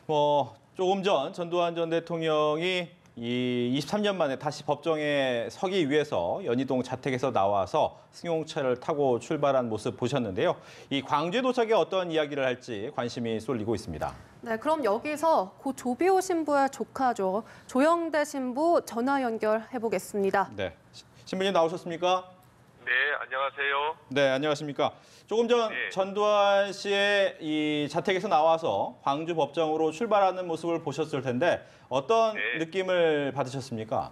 조금 전 전두환 전 대통령이 이 23년 만에 다시 법정에 서기 위해서 연희동 자택에서 나와서 승용차를 타고 출발한 모습 보셨는데요. 이 광주에 도착해 어떤 이야기를 할지 관심이 쏠리고 있습니다. 네, 그럼 여기서 고 조비오 신부의 조카죠. 조영대 신부 전화 연결해 보겠습니다. 네, 신부님 나오셨습니까? 네, 안녕하세요. 네, 안녕하십니까. 조금 전 네. 전두환 씨의 이 자택에서 나와서 광주 법정으로 출발하는 모습을 보셨을 텐데 어떤 네. 느낌을 받으셨습니까?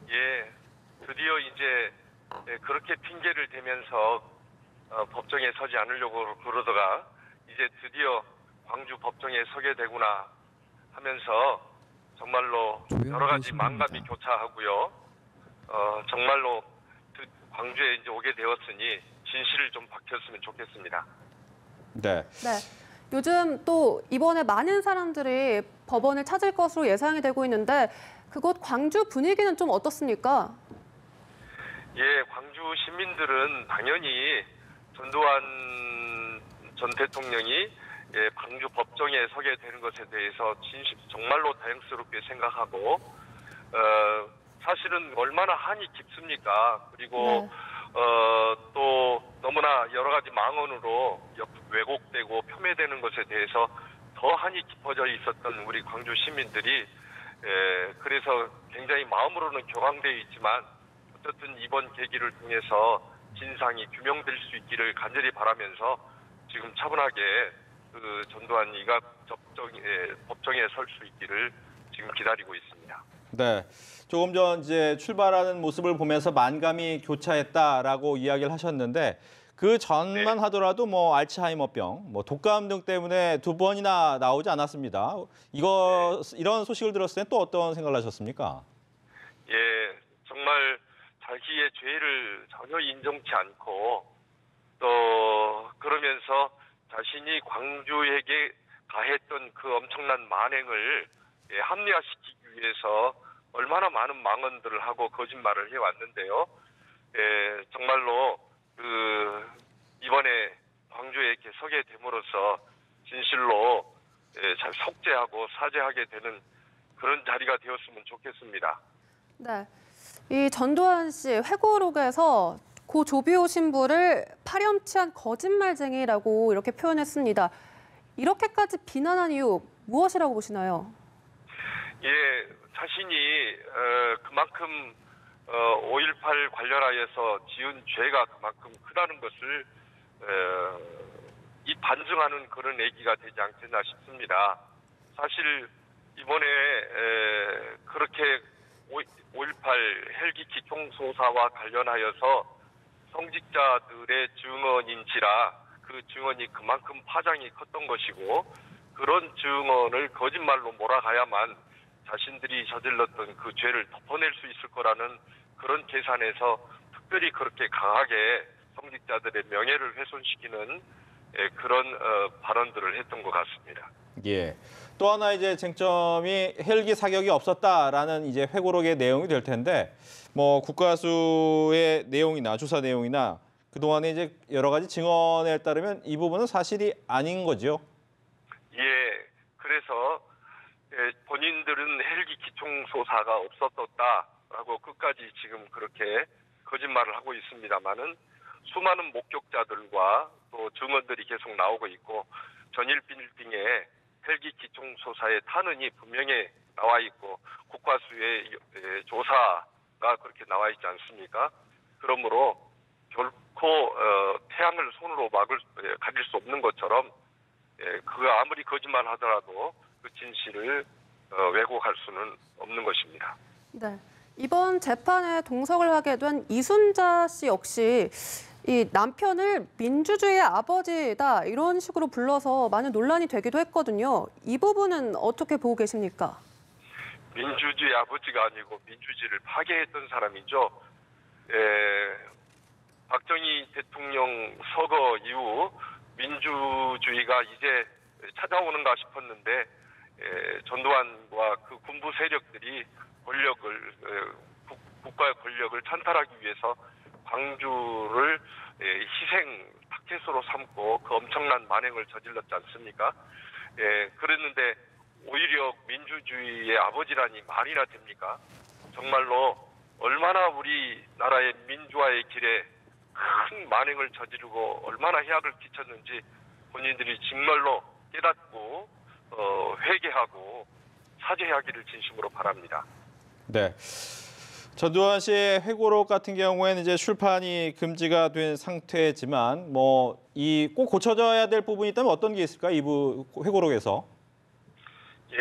예, 드디어 이제 그렇게 핑계를 대면서 법정에 서지 않으려고 그러다가 이제 드디어 광주 법정에 서게 되구나 하면서 정말로 여러 가지 망감이 교차하고요. 정말로 광주에 이제 오게 되었으니 진실을 좀 밝혔으면 좋겠습니다. 네. 네. 요즘 또 이번에 많은 사람들이 법원을 찾을 것으로 예상이 되고 있는데 그곳 광주 분위기는 좀 어떻습니까? 예, 광주 시민들은 당연히 전두환 전 대통령이 광주 법정에 서게 되는 것에 대해서 정말로 다행스럽게 생각하고 사실은 얼마나 한이 깊습니까? 그리고 또 너무나 여러 가지 망언으로 왜곡되고 폄훼되는 것에 대해서 더 한이 깊어져 있었던 우리 광주 시민들이 그래서 굉장히 마음으로는 격앙되어 있지만 어쨌든 이번 계기를 통해서 진상이 규명될 수 있기를 간절히 바라면서 지금 차분하게 그 전두환이가 법정에 설 수 있기를 지금 기다리고 있습니다. 네. 조금 전 이제 출발하는 모습을 보면서 만감이 교차했다라고 이야기를 하셨는데 그 전만 하더라도 알츠하이머병, 독감 등 때문에 2번이나 나오지 않았습니다. 이런 소식을 들었을 때 또 어떤 생각을 하셨습니까? 예, 정말 자기의 죄를 전혀 인정치 않고 또 그러면서 자신이 광주에게 가했던 그 엄청난 만행을 합리화시키기 위해서 얼마나 많은 망언들을 하고 거짓말을 해왔는데요. 정말로 이번에 광주에 이렇게 서게 됨으로써 진실로 잘 속죄하고 사죄하게 되는 그런 자리가 되었으면 좋겠습니다. 네, 이 전두환 씨 회고록에서 고 조비오 신부를 파렴치한 거짓말쟁이라고 이렇게 표현했습니다. 이렇게까지 비난한 이유 무엇이라고 보시나요? 예, 자신이 그만큼 5.18 관련하여서 지은 죄가 그만큼 크다는 것을 반증하는 그런 얘기가 되지 않겠나 싶습니다. 사실 이번에 그렇게 5.18 헬기 기총소사와 관련하여서 성직자들의 증언인지라 그 증언이 그만큼 파장이 컸던 것이고 그런 증언을 거짓말로 몰아가야만 자신들이 저질렀던 그 죄를 덮어낼 수 있을 거라는 그런 계산에서 특별히 그렇게 강하게 성직자들의 명예를 훼손시키는 그런 발언들을 했던 것 같습니다. 예. 또 하나 이제 쟁점이 헬기 사격이 없었다라는 이제 회고록의 내용이 될 텐데 국가수의 내용이나 조사 내용이나 그동안에 이제 여러 가지 증언에 따르면 이 부분은 사실이 아닌 거죠. 예. 그래서 본인들은 헬기 기총소사가 없었다라고 끝까지 지금 그렇게 거짓말을 하고 있습니다만은 수많은 목격자들과 또 증언들이 계속 나오고 있고 전일 빌딩에 헬기 기총소사의 탄원이 분명히 나와 있고 국과수의 조사가 그렇게 나와 있지 않습니까? 그러므로 결코 태양을 손으로 가릴 수 없는 것처럼 그가 아무리 거짓말 하더라도 그 진실을 왜곡할 수는 없는 것입니다. 네, 이번 재판에 동석을 하게 된 이순자 씨 역시 이 남편을 민주주의의 아버지다 이런 식으로 불러서 많은 논란이 되기도 했거든요. 이 부분은 어떻게 보고 계십니까? 민주주의 아버지가 아니고 민주주의를 파괴했던 사람이죠. 박정희 대통령 서거 이후 민주주의가 이제 찾아오는가 싶었는데 전두환과 그 군부 세력들이 국가의 권력을 찬탈하기 위해서 광주를 희생 타켓으로 삼고 그 엄청난 만행을 저질렀지 않습니까? 그랬는데 오히려 민주주의의 아버지라니 말이나 됩니까? 정말로 얼마나 우리나라의 민주화의 길에 큰 만행을 저지르고 얼마나 해악을 끼쳤는지 본인들이 정말로 깨닫고 회개하고 사죄하기를 진심으로 바랍니다. 네. 전두환 씨의 회고록 같은 경우에는 이제 출판이 금지가 된 상태지만 뭐 이 꼭 고쳐져야 될 부분이 있다면 어떤 게 있을까? 이부 회고록에서. 예,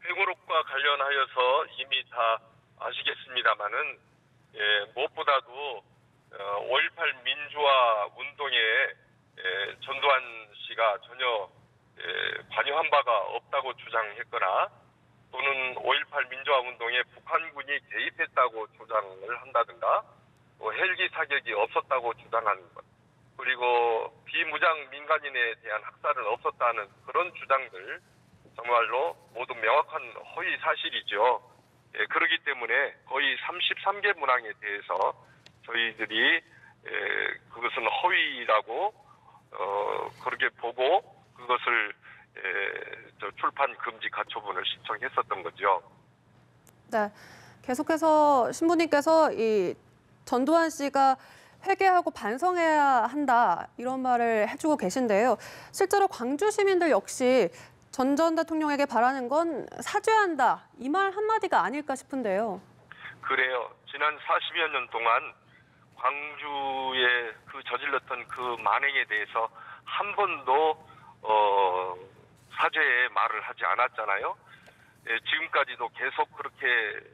회고록과 관련하여서 이미 다 아시겠습니다만은 무엇보다도 5.18 민주화 운동에 전두환 씨가 전혀 관여한 바가 없다고 주장했거나 또는 5.18 민주화 운동에 북한군이 개입했다고 주장을 한다든가 또 헬기 사격이 없었다고 주장하는 것 그리고 비무장 민간인에 대한 학살은 없었다는 그런 주장들 정말로 모두 명확한 허위 사실이죠. 그렇기 때문에 거의 33개 문항에 대해서 저희들이 그것은 허위라고 그렇게 보고 그것을 출판 금지 가처분을 신청했었던 거죠. 네, 계속해서 신부님께서 이 전두환 씨가 회개하고 반성해야 한다 이런 말을 해주고 계신데요. 실제로 광주 시민들 역시 전 대통령에게 바라는 건 사죄한다 이 말 한마디가 아닐까 싶은데요. 그래요. 지난 40여 년 동안 광주에 저질렀던 그 만행에 대해서 한 번도 사죄의 말을 하지 않았잖아요. 지금까지도 계속 그렇게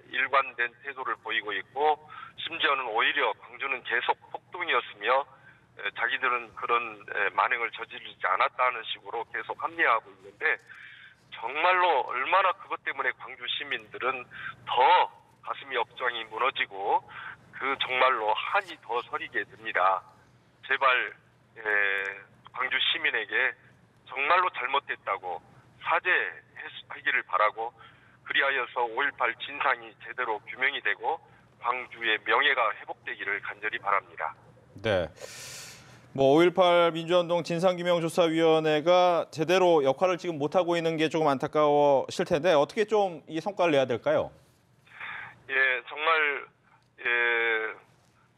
일관된 태도를 보이고 있고 심지어는 오히려 광주는 계속 폭동이었으며 자기들은 그런 만행을 저지르지 않았다는 식으로 계속 합리화하고 있는데 정말로 얼마나 그것 때문에 광주 시민들은 더 가슴이 억장이 무너지고 정말로 한이 더 서리게 됩니다. 제발 광주 시민에게 정말로 잘못됐다고 사죄하기를 바라고 그리하여서 5.18 진상이 제대로 규명이 되고 광주의 명예가 회복되기를 간절히 바랍니다. 네. 뭐 5.18 민주화운동 진상규명조사위원회가 제대로 역할을 지금 못하고 있는 게 조금 안타까우실 텐데 어떻게 좀 이 성과를 내야 될까요? 예, 정말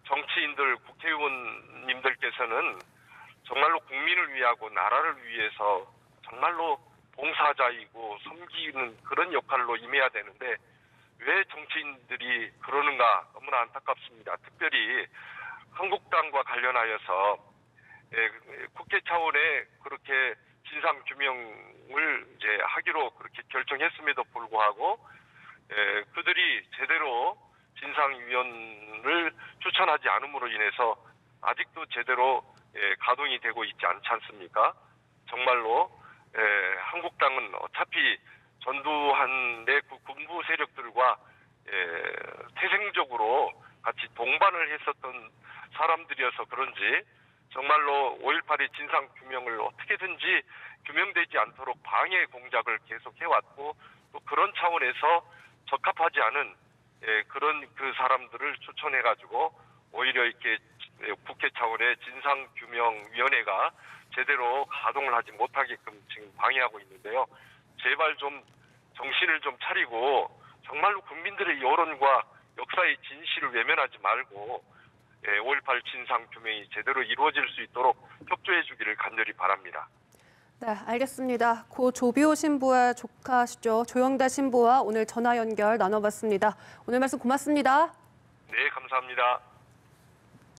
정치인들, 국회의원님들께서는 정말로 국민을 위하고 나라를 위해서 정말로 봉사자이고 섬기는 그런 역할로 임해야 되는데 왜 정치인들이 그러는가 너무나 안타깝습니다. 특별히 한국당과 관련하여서 국회 차원에 그렇게 진상규명을 이제 하기로 그렇게 결정했음에도 불구하고 그들이 제대로 진상위원을 추천하지 않음으로 인해서 아직도 제대로 가동이 되고 있지 않지 않습니까? 정말로 한국당은 어차피 전두환의 군부 세력들과 태생적으로 같이 동반을 했었던 사람들이어서 그런지 정말로 5.18의 진상규명을 어떻게든지 규명되지 않도록 방해 공작을 계속해왔고 또 그런 차원에서 적합하지 않은 그런 그 사람들을 추천해가지고 오히려 이렇게 국회 차원의 진상규명위원회가 제대로 가동을 하지 못하게끔 지금 방해하고 있는데요. 제발 좀 정신을 좀 차리고 정말로 국민들의 여론과 역사의 진실을 외면하지 말고 5.18 진상규명이 제대로 이루어질 수 있도록 협조해 주기를 간절히 바랍니다. 네, 알겠습니다. 고 조비오 신부의 조카시죠. 조영대 신부와 오늘 전화 연결 나눠봤습니다. 오늘 말씀 고맙습니다. 네, 감사합니다.